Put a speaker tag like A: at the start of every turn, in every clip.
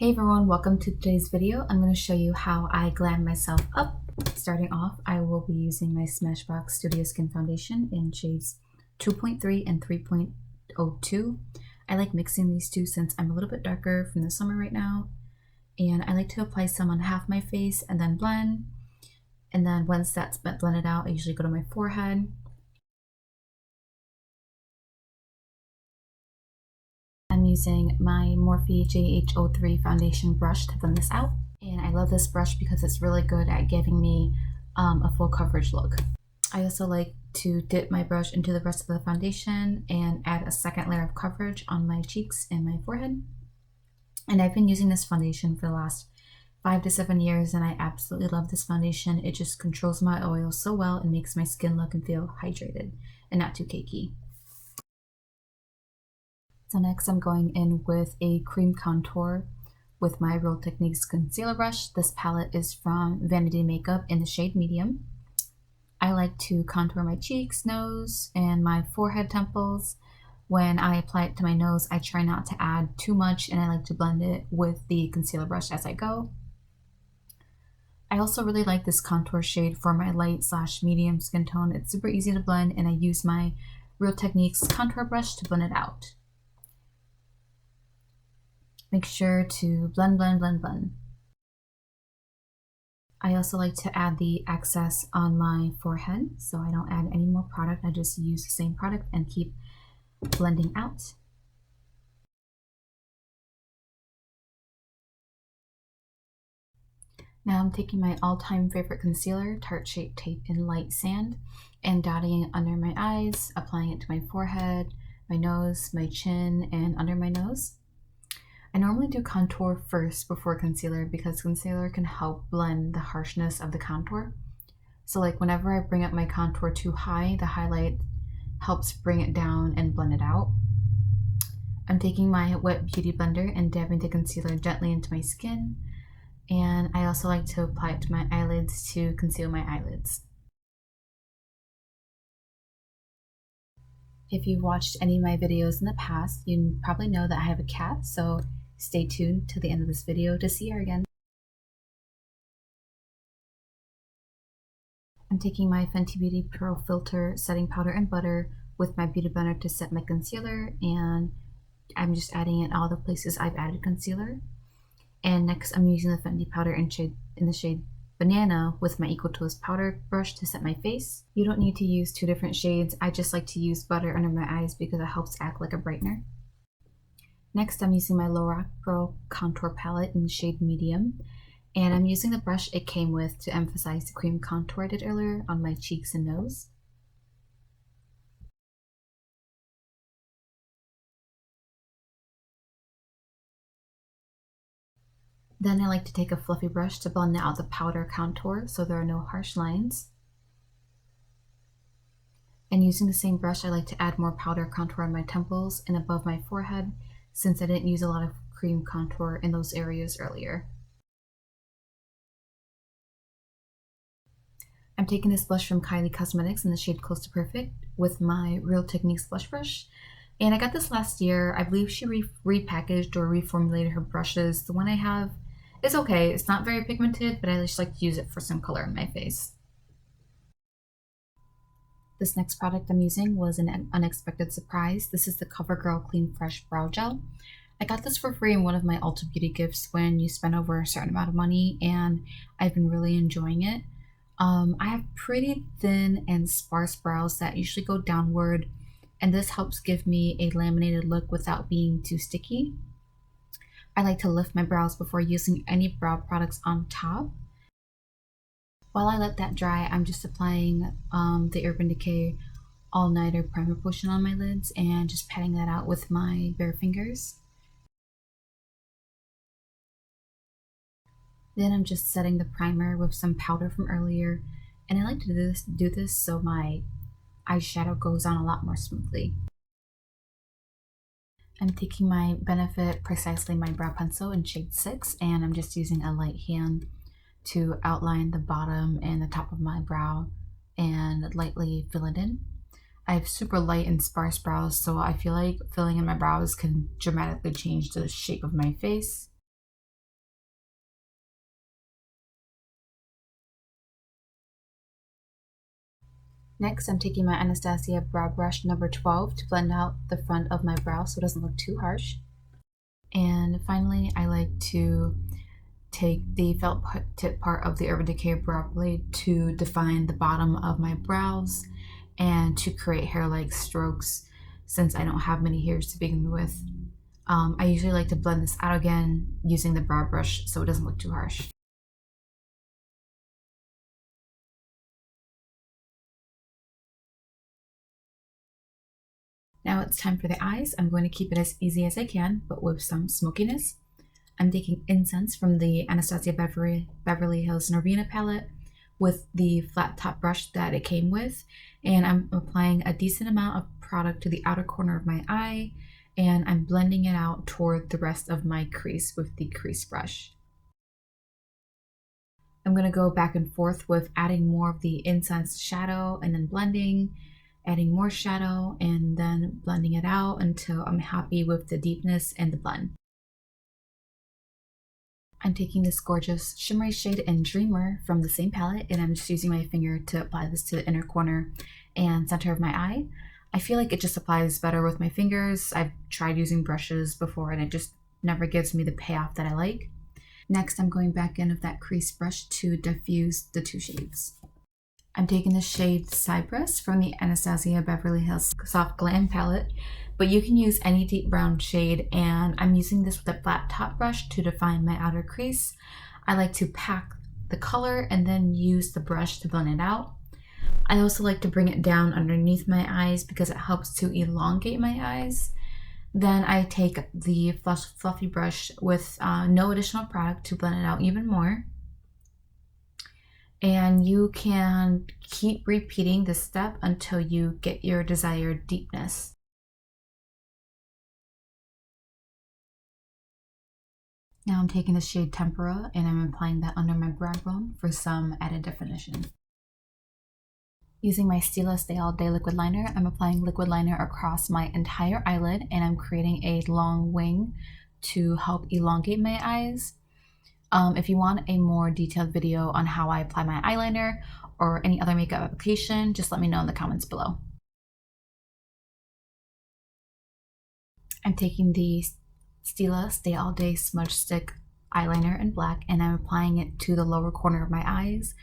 A: Hey everyone, welcome to today's video. I'm going to show you how I glam myself up. Starting off, I will be using my Smashbox Studio Skin Foundation in shades 2.3 and 3.02. I like mixing these two since I'm a little bit darker from the summer right now. And I like to apply some on half my face and then blend. And then once that's blended out, I usually go to my forehead. I'm using my Morphe JH03 foundation brush to blend this out. And I love this brush because it's really good at giving me a full coverage look. I also like to dip my brush into the rest of the foundation and add a second layer of coverage on my cheeks and my forehead. And I've been using this foundation for the last 5 to 7 years and I absolutely love this foundation. It just controls my oil so well and makes my skin look and feel hydrated and not too cakey. So next I'm going in with a cream contour with my Real Techniques concealer brush. This palette is from Vanity Makeup in the shade medium. I like to contour my cheeks, nose, and my forehead temples. When I apply it to my nose, I try not to add too much and I like to blend it with the concealer brush as I go. I also really like this contour shade for my light/medium skin tone. It's super easy to blend and I use my Real Techniques contour brush to blend it out. Make sure to blend, blend, blend, blend. I also like to add the excess on my forehead, so I don't add any more product. I just use the same product and keep blending out. Now I'm taking my all-time favorite concealer, Tarte Shape Tape in Light Sand, and dotting it under my eyes, applying it to my forehead, my nose, my chin, and under my nose. I normally do contour first before concealer because concealer can help blend the harshness of the contour. So like whenever I bring up my contour too high, the highlight helps bring it down and blend it out. I'm taking my wet beauty blender and dabbing the concealer gently into my skin. And I also like to apply it to my eyelids to conceal my eyelids. If you've watched any of my videos in the past, you probably know that I have a cat, so stay tuned to the end of this video to see her again. I'm taking my Fenty Beauty Pro Filter setting powder and butter with my beauty blender to set my concealer, and I'm just adding it all the places I've added concealer. And next I'm using the Fenty powder in the shade Banana with my Equal Tones powder brush to set my face. You don't need to use two different shades. I just like to use butter under my eyes because it helps act like a brightener. Next, I'm using my Lorac Pro Contour Palette in the shade Medium, and I'm using the brush it came with to emphasize the cream contour I did earlier on my cheeks and nose. Then I like to take a fluffy brush to blend out the powder contour so there are no harsh lines. And using the same brush, I like to add more powder contour on my temples and above my forehead, since I didn't use a lot of cream contour in those areas earlier. I'm taking this blush from Kylie Cosmetics in the shade Close to Perfect with my Real Techniques blush brush. And I got this last year. I believe she repackaged or reformulated her brushes. The one I have is okay. It's not very pigmented, but I just like to use it for some color in my face. This next product I'm using was an unexpected surprise. This is the CoverGirl Clean Fresh Brow Gel. I got this for free in one of my Ulta Beauty gifts when you spend over a certain amount of money, and I've been really enjoying it. I have pretty thin and sparse brows that usually go downward, and this helps give me a laminated look without being too sticky. I like to lift my brows before using any brow products on top. While I let that dry, I'm just applying the Urban Decay All Nighter Primer Potion on my lids and just patting that out with my bare fingers. Then I'm just setting the primer with some powder from earlier, and I like to do this so my eyeshadow goes on a lot more smoothly. I'm taking my Benefit Precisely My Brow Pencil in shade 6, and I'm just using a light hand to outline the bottom and the top of my brow and lightly fill it in. I have super light and sparse brows, so I feel like filling in my brows can dramatically change the shape of my face. Next, I'm taking my Anastasia brow brush number 12 to blend out the front of my brow so it doesn't look too harsh. And finally, I like to take the felt tip part of the Urban Decay brow blade to define the bottom of my brows and to create hair-like strokes since I don't have many hairs to begin with. I usually like to blend this out again using the brow brush so it doesn't look too harsh. Now it's time for the eyes. I'm going to keep it as easy as I can, but with some smokiness. I'm taking Incense from the Anastasia Beverly Hills Norvina palette with the flat top brush that it came with, and I'm applying a decent amount of product to the outer corner of my eye, and I'm blending it out toward the rest of my crease with the crease brush. I'm going to go back and forth with adding more of the Incense shadow and then blending, adding more shadow, and then blending it out until I'm happy with the deepness and the blend. I'm taking this gorgeous shimmery shade in Dreamer from the same palette, and I'm just using my finger to apply this to the inner corner and center of my eye. I feel like it just applies better with my fingers. I've tried using brushes before and it just never gives me the payoff that I like. Next, I'm going back in with that crease brush to diffuse the two shades. I'm taking the shade Cypress from the Anastasia Beverly Hills Soft Glam palette, but you can use any deep brown shade, and I'm using this with a flat top brush to define my outer crease. I like to pack the color and then use the brush to blend it out. I also like to bring it down underneath my eyes because it helps to elongate my eyes. Then I take the fluffy brush with no additional product to blend it out even more. And you can keep repeating this step until you get your desired deepness. Now I'm taking the shade Tempera and I'm applying that under my brow bone for some added definition. Using my Stila Stay All Day liquid liner, I'm applying liquid liner across my entire eyelid, and I'm creating a long wing to help elongate my eyes. If you want a more detailed video on how I apply my eyeliner or any other makeup application, just let me know in the comments below. I'm taking the Stila Stay All Day Smudge Stick eyeliner in black, and I'm applying it to the lower corner of my eyes.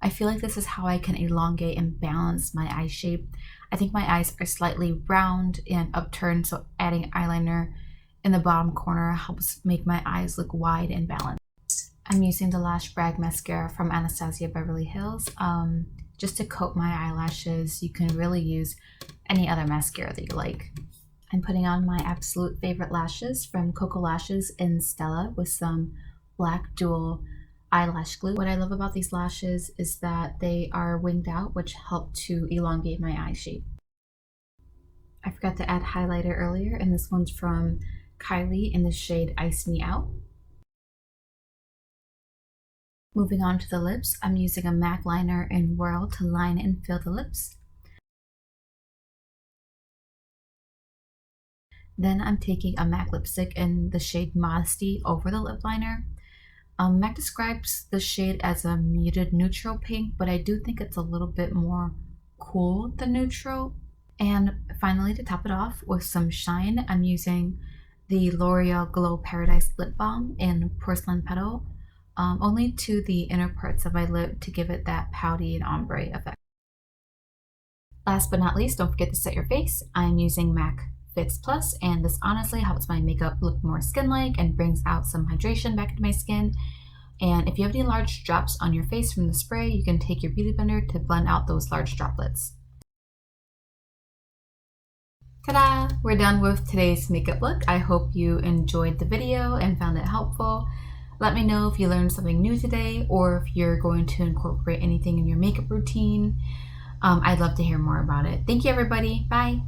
A: I feel like this is how I can elongate and balance my eye shape. I think my eyes are slightly round and upturned, so adding eyeliner in the bottom corner helps make my eyes look wide and balanced. I'm using the Lash Brag mascara from Anastasia Beverly Hills just to coat my eyelashes. You can really use any other mascara that you like. I'm putting on my absolute favorite lashes from Coco Lashes in Stila with some black dual eyelash glue. What I love about these lashes is that they are winged out, which help to elongate my eye shape. I forgot to add highlighter earlier, and this one's from Kylie in the shade Ice Me Out. Moving on to the lips, I'm using a MAC liner in Loreal to line and fill the lips. Then I'm taking a MAC lipstick in the shade Modesty over the lip liner. MAC describes the shade as a muted neutral pink, but I do think it's a little bit more cool than neutral. And finally, to top it off with some shine, I'm using the L'Oreal Glow Paradise Lip Balm in Porcelain Petal, only to the inner parts of my lip to give it that pouty and ombre effect. Last but not least, don't forget to set your face. I'm using MAC Fix Plus, and this honestly helps my makeup look more skin-like and brings out some hydration back into my skin. And if you have any large drops on your face from the spray, you can take your beauty blender to blend out those large droplets. Ta-da! We're done with today's makeup look. I hope you enjoyed the video and found it helpful. Let me know if you learned something new today or if you're going to incorporate anything in your makeup routine. I'd love to hear more about it. Thank you, everybody. Bye!